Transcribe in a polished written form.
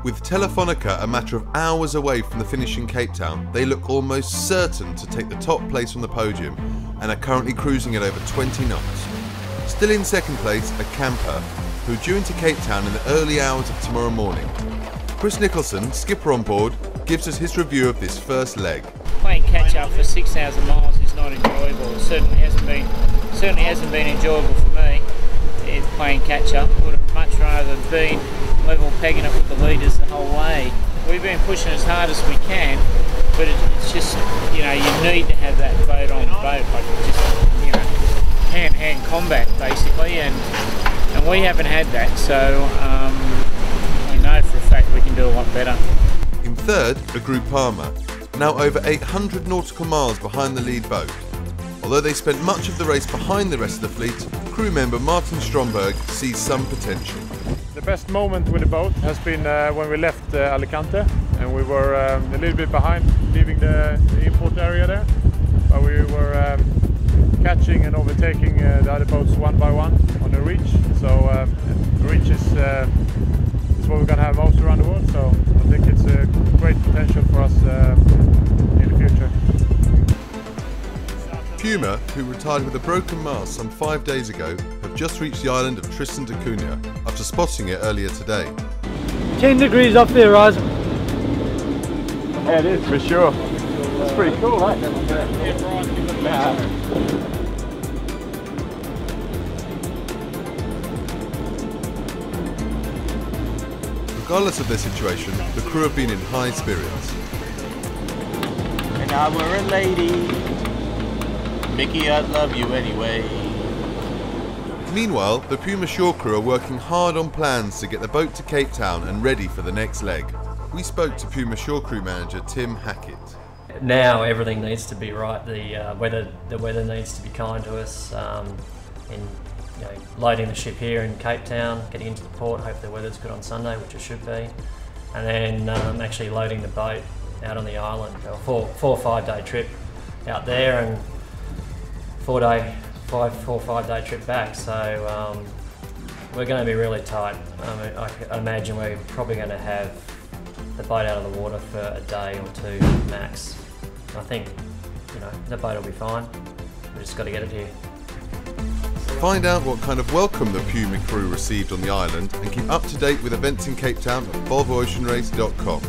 With Telefonica a matter of hours away from the finish in Cape Town, they look almost certain to take the top place on the podium and are currently cruising at over 20 knots. Still in second place are Camper, who are due into Cape Town in the early hours of tomorrow morning. Chris Nicholson, skipper on board, gives us his review of this first leg. Playing catch up for 6,000 miles is not enjoyable. It certainly hasn't been enjoyable for me. It's playing catch up. Would have much rather been level pegging it with the leaders the whole way. We've been pushing as hard as we can, but it's just, you know, you need to have that boat on boat, like just, you know, hand-to-hand combat basically, and we haven't had that, so we know for a fact we can do a lot better. In third are Group PUMA, now over 800 nautical miles behind the lead boat. Although they spent much of the race behind the rest of the fleet, crew member Martin Stromberg sees some potential. The best moment with the boat has been when we left Alicante, and we were a little bit behind leaving the import area there, but we were catching and overtaking the other boats one by one on the reach. So the reach is what we're going to have most around the world, so I think it's a great potential for us in the future. PUMA, who retired with a broken mast some 5 days ago, have just reached the island of Tristan da Cunha after spotting it earlier today. 10 degrees off the horizon. Yeah, it is for sure. It's pretty cool, right? Yeah. Regardless of their situation, the crew have been in high spirits. And I were a lady, Mickey, I'd love you anyway. Meanwhile, the PUMA shore crew are working hard on plans to get the boat to Cape Town and ready for the next leg. We spoke to PUMA shore crew manager Tim Hackett. Now everything needs to be right. The weather needs to be kind to us. In loading the ship here in Cape Town, getting into the port. Hope the weather's good on Sunday, which it should be, and then actually loading the boat out on the island. A 4 or 5 day trip out there, and 4 or 5 day trip back. So we're going to be really tight. I imagine we're probably going to have the boat out of the water for a day or two max. I think the boat will be fine. We just got to get it here. Find out what kind of welcome the PUMA crew received on the island and keep up to date with events in Cape Town at volvooceanrace.com.